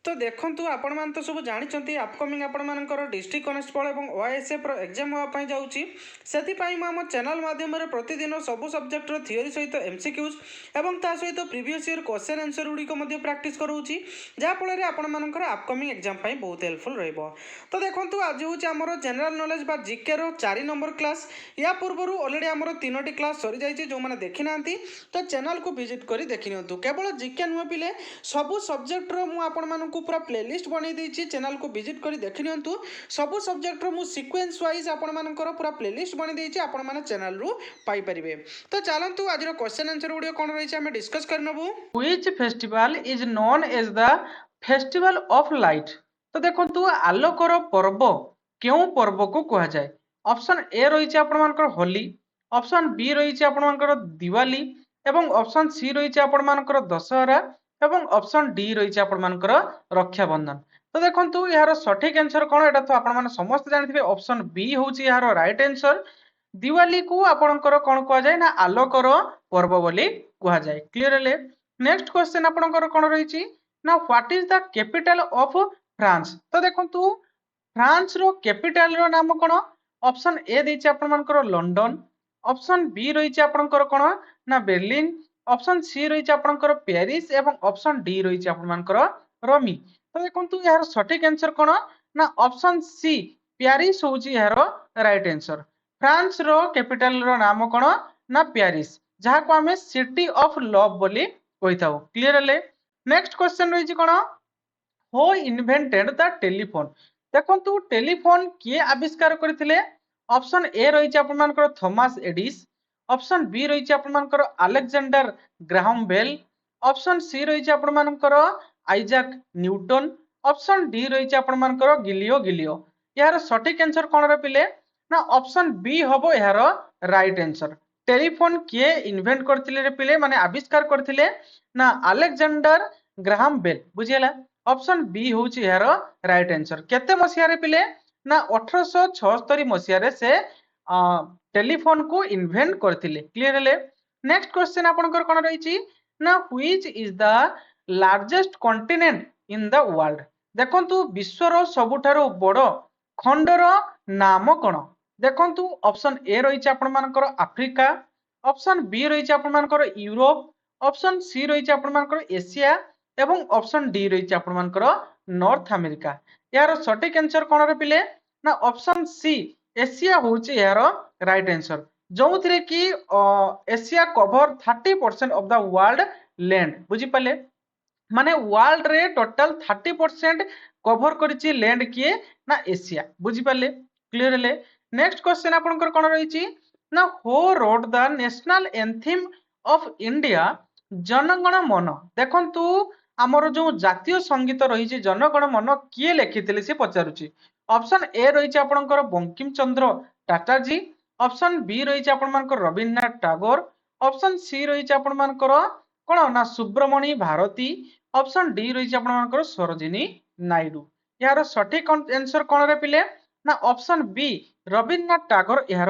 तो देखंतु आपण मान तो सब जानिचंती अपकमिंग आपण मानकर डिस्ट्रिक्ट कनेस्टेबल एवं ओएसएफ रो एग्जाम होआ पई जाउची सेति पई म हम चैनल माध्यम रे प्रतिदिन सब सब्जेक्ट रो थ्योरी सहित एमसीक्यूज एवं ता सहित प्रीवियस ईयर क्वेश्चन आंसर गुडी को मध्ये प्रैक्टिस करूची जा फल रे आपण मानकर अपकमिंग एग्जाम पई बहुत हेल्पफुल रहइबो। तो देखंतु आज होची हमर जनरल नॉलेज बा जीके रो 4 नंबर क्लास या पूर्वरु ऑलरेडी हमर 3टी क्लास सरी जाईची जो माने देखि नांती तो चैनल को विजिट करी देखि नियंतु। केवल जीके नुह पिले सब सब्जेक्ट रो मु आपण मानक पूरा प्लेलिस्ट बनै देछि चैनल को विजिट करी देखि नियंतु। सब सब्जेक्ट रो मु सीक्वेंस वाइज आपण मानकर पूरा प्लेलिस्ट बनै देछि आपण माने चैनल रु पाई परिबे। तो चलंतु आज रो क्वेश्चन आंसर गुडी कोन रहिछि हमें डिस्कस करनबु। Which festival is known as the festival of light. तो देखंतु आलोकर पर्व केउ पर्व को कहा जाय। ऑप्शन ए रहिछि आपण मानकर होली, ऑप्शन बी रहिछि आपण मानकर दिवाली एवं ऑप्शन सी रहिछि आपण मानकर दशहरा एवं ऑप्शन डी रहिछि आपण मानकर रक्षाबंधन। तो देखंतु यार सठिक आंसर कोन एटा तो आपण माने समस्त जानिथिबे ऑप्शन बी होछि यार राइट आंसर। दिवाली को आपणकर कोन कहा जाय ना आलोकर पर्व बोली कहा जाय। क्लियर ले नेक्स्ट क्वेश्चन आपणकर कोन रहिछि ना what is the capital of France. तो देखंतु फ्रांस रो कैपिटल रो नाम कोन। ऑप्शन ए दैछि आपण मानकर लंडन, ऑप्शन बी रहिछि आपणकर कोन ना बर्लिन, ऑप्शन सी रहिछि आपणकर पेरिस एवं ऑप्शन डी रहिछि आपण मानकर रोमी। तो देखंतु यार सठिक आंसर कोन ना ऑप्शन सी पेरिस होछि your right answer. France row capital रो नाम कोन ना पेरिस जहा को हमें सिटी ऑफ लव बोली कहिताउ। क्लियर ले नेक्स्ट क्वेश्चन रहिछि कोन हु इन्वेंटेड द टेलीफोन। देखंतु टेलीफोन किए आविष्कार करथिले। ऑप्शन ए रहिछि आपण मानकर थॉमस एडिस, ऑप्शन बी रहिछि आपण मानकर Alexander Graham Bell, option C रहिछि आपण मानकर आइजैक न्यूटन, ऑप्शन डी रहिछि आपण मानकर गिलियो गिलियो। यार सठिक आंसर कोन रे पिले ना ऑप्शन बी हबो यार राइट आंसर। टेलीफोन किए इन्वेंट करथिले रे पिले माने आविष्कार करथिले ना अलेक्जेंडर ग्राहम बेल बुझियला। ऑप्शन बी होछि यार राइट आंसर। केते मसिया रे पिले ना 1876 मसिया रे से टेलीफोन को इन्वेंट करथिले। क्लियर ले नेक्स्ट क्वेश्चन आपनकर कोन रहिछि ना which is the largest continent in the world. देखंतु विश्वर सबुठारो बड़ खंडर नाम कोन। देखंतु ऑप्शन ए रहिछि आपण मानकर अफ्रीका, ऑप्शन बी रहिछि आपण मानकर यूरोप, ऑप्शन सी रहिछि आपण मानकर एशिया एवं ऑप्शन डी रहिछि आपण मानकर नॉर्थ अमेरिका। यार सठिक आंसर कोन रे पिले ना ऑप्शन सी एशिया होछि यार राइट आंसर। जोथिरे कि Asia cover 30% of the world land बुझी पाले माने वर्ल्ड रे टोटल 30% कवर करिछि लैंड किए ना एशिया बुझी पाले। क्लियर ले नेक्स्ट क्वेश्चन आपनकर कोन रहिछि ना who wrote the national anthem of India Jana Gana Mana. देखंतु हमर जो जातीय संगीत रहिछि जनगण मन किए लिखिथिले से पचारुछि। ऑप्शन ए रहिछि आपनकर बंकिम चंद्र टाटा जी, ऑप्शन बी रहिछि आपण मानकर रविन्द्रनाथ टैगोर, ऑप्शन सी रहिछि आपण मानकर कोन ना सुब्रमणी भारती, ऑप्शन डी रहिछि आपण मानकर सरोजिनी नायडू। यार सठिक आंसर कोन रे पिले ना ऑप्शन बी रविन्द्रनाथ टैगोर यार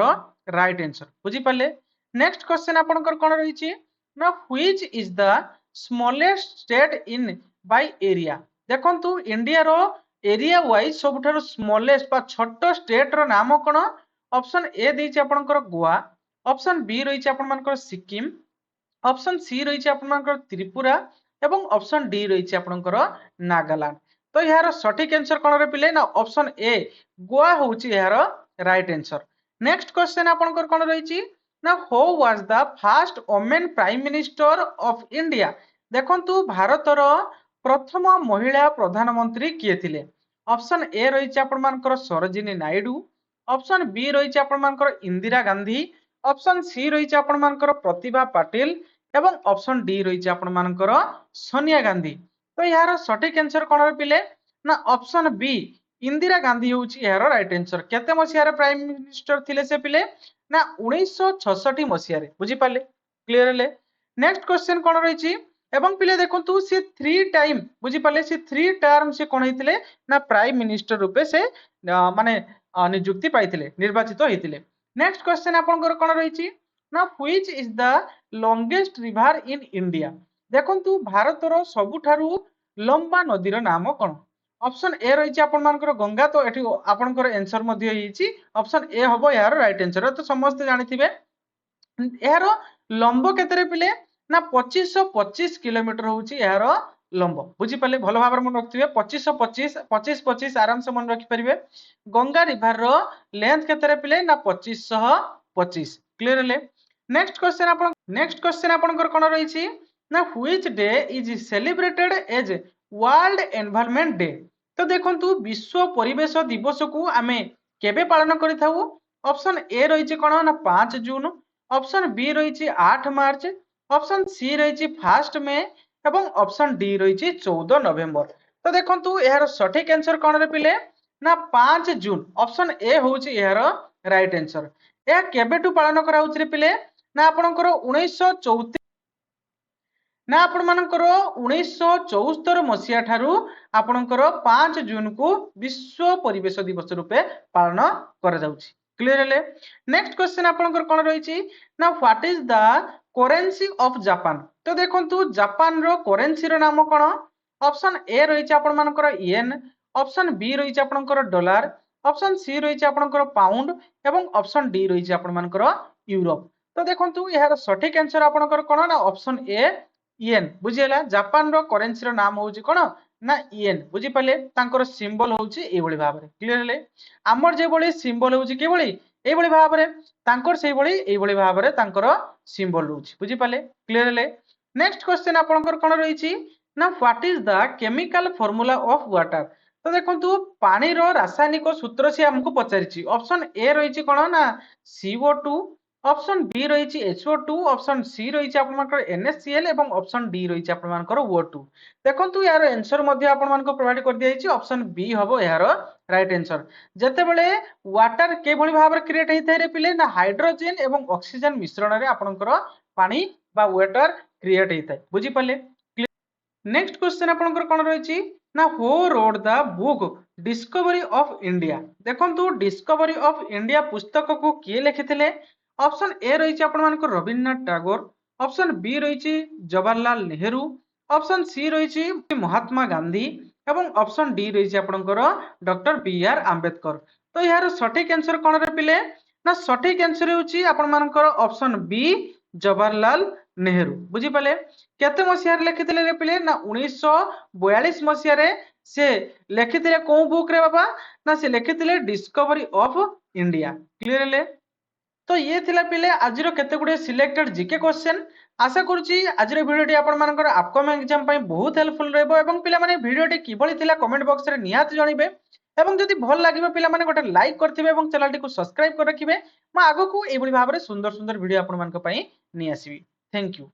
राइट आंसर बुझी पाले। नेक्स्ट क्वेश्चन आपनकर कोन रहिछि ना which is the smallest state in by area. देखंतु इंडिया रो एरिया वाइज सबुठारो स्मॉलेस्ट बा छोटो स्टेट रो नाम कोन। ऑप्शन ए दैछि आपनकर गोवा, ऑप्शन बी रहिछि आपण मानकर सिक्किम, ऑप्शन सी रहिछि आपण मानकर त्रिपुरा एवं ऑप्शन डी रहिछि आपनकर नागालैंड। तो यार सठिक आंसर कोन रे पिले ना ऑप्शन ए गोवा होछि your right answer. Next question आपनकर कोन रहिछि ना who was the first women prime minister of India. देखंतु भारत रो प्रथम महिला प्रधानमंत्री किए थिले। ऑप्शन ए रहिछि आपण मानकर सरोजिनी नायडू, ऑप्शन बी रहिछि आपण मानकर इंदिरा गांधी, ऑप्शन सी रहिछि आपण मानकर प्रतिभा पाटिल एवं ऑप्शन डी रहिछि आपण मानकर सोनिया गांधी। तो यार सठिक आंसर कोन रे पिले ना ऑप्शन बी इंदिरा गांधी होछि यार राइट आंसर। केते मसिया रे प्राइम मिनिस्टर थिले से पिले ना 1966 मसिया रे बुझी पाले। क्लियर ले नेक्स्ट क्वेश्चन कोन रहिछि एवं पिले देखंतु से 3 टाइम बुझी पाले से 3 टर्म से कोन हितले ना प्राइम मिनिस्टर रूपे से माने नियुक्ति पाइथिले निर्वाचित होइथिले। नेक्स्ट क्वेश्चन आपनकर कोन रहिछि ना which is the longest river in India. देखंतु भारत रो सबुठारु ଲମ୍ବା ନଦୀର ନାମ କ'ଣ? ଅପସନ୍ ଏ ରହିଛି ଆପଣମାନଙ୍କର ଗଙ୍ଗା। ତ ଏଠି ଆପଣଙ୍କର ଆନ୍ସର ମଧ୍ୟ ହେଇଛି ଅପସନ୍ ଏ ହବ ଏହାର ରାଇଟ୍ ଆନ୍ସର। ତ ସମସ୍ତେ ଜାଣିଥିବେ ଏହାର ଲମ୍ବ କେତେରେ ପିଲେ ନା 2525 କିଲୋମିଟର ହଉଛି ଏହାର ଲମ୍ବ। ବୁଝିପାରିଲେ? ଭଲ ଭାବରେ ମନେ ରଖିଥିବେ 2525 ଆରାମସେ ମନେ ରଖିପାରିବେ। ଗଙ୍ଗା ରିଭର ର ଲେନ୍ଥ କେତେରେ ପିଲେ ନା 2525। କ୍ଲିୟର ହେଲେ? ନେକ୍ସଟ କ୍ୱେଶ୍ଚନ ଆପଣଙ୍କର କ'ଣ ରହିଛି ନା which day is celebrated as world environment day. ତ ଦେଖନ୍ତୁ ବିଶ୍ୱ ପରିବେଶ ଦିବସକୁ ଆମେ କେବେ ପାଳନ କରିଥାଉ? ଅପସନ୍ ଏ ରହିଛି କ'ଣ ନା 5 ଜୁନ, ଅପସନ୍ ବି ରହିଛି 8 ମାର୍ଚ୍ଚ, ଅପସନ୍ ସି ରହିଛି 1 ମେ ଏବଂ ଅପସନ୍ ଡି ରହିଛି 14 ନଭେମ୍ବର। ତ ଦେଖନ୍ତୁ ଏହାର ସଠିକ ଆନ୍ସର କ'ଣ ରେ ପିଲେ ନା 5 ଜୁନ। ଅପସନ୍ ଏ ହଉଛି ଏହାର ରାଇଟ୍ ଆନ୍ସର। ଏହା କେବେଠୁ ପାଳନ କରାଯାଉଛି ରେ ପିଲେ ନା ଆପଣଙ୍କର 1974 ମସିହା ଠାରୁ ଆପଣଙ୍କର 5 ଜୁନକୁ ବିଶ୍ୱ ପରିବେଶ ଦିବସ ରୂପେ ପାଳନ କରାଯାଉଛି। କ୍ଲିୟର ହେଲେ? ନେକ୍ସଟ କ୍ୱେଶ୍ଚନ ଆପଣଙ୍କର କ'ଣ ରହିଛି ନା what is the currency of Japan. ତ ଦେଖନ୍ତୁ ଜାପାନର କରେନ୍ସିର ନାମ କ'ଣ? ଅପସନ୍ ଏ ରହିଛି ଆପଣମାନଙ୍କର ୟେନ୍, ଅପସନ୍ ବି ରହିଛି ଆପଣଙ୍କର ଡଲାର, ଅପସନ୍ ସି ରହିଛି ଆପଣଙ୍କର ପାଉଣ୍ଡ ଏବଂ ଅପସନ୍ ଡି ରହିଛି ଆପଣମାନଙ୍କର ୟୁରୋପ। ତ ଦେଖନ୍ତୁ ଏହାର ସଠିକ ଆନ୍ସର ଆପଣଙ୍କର କ'ଣ ନା ଅପସନ୍ ଏ ୟେନ୍। ବୁଝିହେଲା? ଜାପାନର କରେନ୍ସିର ନାମ ହଉଛି କ'ଣ ନା ୟେନ୍। ବୁଝିପାରିଲେ? ତାଙ୍କର ସିମ୍ବଲ ହଉଛି ଏଇଭଳି ଭାବରେ। କ୍ଲିୟର ହେଲେ? ଆମର ଯେଭଳି ସିମ୍ବଲ ହଉଛି କିଭଳି ଏଇଭଳି ଭାବରେ, ତାଙ୍କର ସେଇଭଳି ଏଇଭଳି ଭାବରେ ତାଙ୍କର ସିମ୍ବଲ ରହୁଛି। ବୁଝିପାରିଲେ? କ୍ଲିୟର ହେଲେ? ନେକ୍ସଟ କ୍ୱେଶ୍ଚନ ଆପଣଙ୍କର କ'ଣ ରହିଛି ନା what is the chemical formula of water. ତ ଦେଖନ୍ତୁ ପାଣିର ରାସାୟନିକ ସୂତ୍ର ସେ ଆମକୁ ପଚାରିଛି। ଅପସନ୍ ଏ ରହିଛି କ'ଣ ନା CO2, ଅପସନ୍ ବି ରହିଛି HO2, ଅପସନ୍ ସି ରହିଛି ଆପଣଙ୍କର NaCl ଏବଂ ଅପସନ୍ ଡି ରହିଛି ଆପଣଙ୍କର O2। ଦେଖନ୍ତୁ ଏହାର ଆନ୍ସର ମଧ୍ୟ ଆପଣମାନଙ୍କୁ ପ୍ରୋଭାଇଡ କରିଦିଆଯାଇଛି। ଅପସନ୍ ବି ହବ ଏହାର ରାଇଟ୍ ଆନ୍ସର। ଯେତେବେଳେ ୱାଟର କିଭଳି ଭାବରେ କ୍ରିଏଟ ହେଇଥାଏ ରେ ପିଲେ ନା ହାଇଡ୍ରୋଜେନ ଏବଂ ଅକ୍ସିଜେନ ମିଶ୍ରଣରେ ଆପଣଙ୍କର ପାଣି ବା ୱାଟର କ୍ରିଏଟ ହେଇଥାଏ। ବୁଝିପାରିଲେ? ନେକ୍ସଟ କ୍ୱେଶ୍ଚନ ଆପଣଙ୍କର କ'ଣ ରହିଛି ନା who wrote the book Discovery of India. ଦେଖନ୍ତୁ ଡିସ୍କଭରୀ ଅଫ ଇଣ୍ଡିଆ ପୁସ୍ତକକୁ କିଏ ଲେଖିଥିଲେ? ଅପସନ୍ ଏ ରହିଛି ଆପଣମାନଙ୍କର ରବୀନ୍ଦ୍ରନାଥ ଟାଗୋର, ଅପସନ୍ ବି ରହିଛି ଜବାହରଲାଲ ନେହେରୁ, ଅପସନ୍ ସି ରହିଛି ମହାତ୍ମା ଗାନ୍ଧୀ ଏବଂ ଅପସନ୍ ଡି ରହିଛି ଆପଣଙ୍କର ଡକ୍ଟର BR ଆମ୍ବେଦକର। ତ ଏହାର ସଠିକ ଆନ୍ସର କ'ଣ ରେ ପିଲେ ନା ସଠିକ ଆନ୍ସର ହେଉଛି ଆପଣମାନଙ୍କର ଅପସନ୍ ବି ଜବାହରଲାଲ ନେହେରୁ। ବୁଝିପାରିଲେ? କେତେ ମସିହାରେ ଲେଖିଥିଲେ ରେ ପିଲେ ନା 1942 ମସିହାରେ ସେ ଲେଖିଥିଲେ କୋଉ ବୁକ୍ ରେ ବାବା ନା ସେ ଲେଖିଥିଲେ ଡିସ୍କଭରୀ ଅଫ ଇଣ୍ଡିଆ। କ୍ଲିୟର ହେଲେ? ତ ଇଏ ଥିଲା ପିଲେ ଆଜିର କେତେ ଗୁଡ଼ିଏ ସିଲେକ୍ଟେଡ ଜିକେ କ୍ୱେଶ୍ଚନ। ଆଶା କରୁଛି ଆଜିର ଭିଡ଼ିଓଟି ଆପଣମାନଙ୍କର ଆପକମିଂ ଏକ୍ଜାମ ପାଇଁ ବହୁତ ହେଲ୍ପଫୁଲ ରହିବ ଏବଂ ପିଲାମାନେ ଭିଡ଼ିଓଟି କିଭଳି ଥିଲା କମେଣ୍ଟ ବକ୍ସରେ ନିହାତି ଜଣାଇବେ ଏବଂ ଯଦି ଭଲ ଲାଗିବ ପିଲାମାନେ ଗୋଟେ ଲାଇକ୍ କରିଥିବେ ଏବଂ ଚ୍ୟାନେଲଟିକୁ ସବସ୍କ୍ରାଇବ କରି ରଖିବେ। ମୁଁ ଆଗକୁ ଏଇଭଳି ଭାବରେ ସୁନ୍ଦର ସୁନ୍ଦର ଭିଡ଼ିଓ ଆପଣମାନଙ୍କ ପାଇଁ ନେଇ ଆସିବି। Thank you.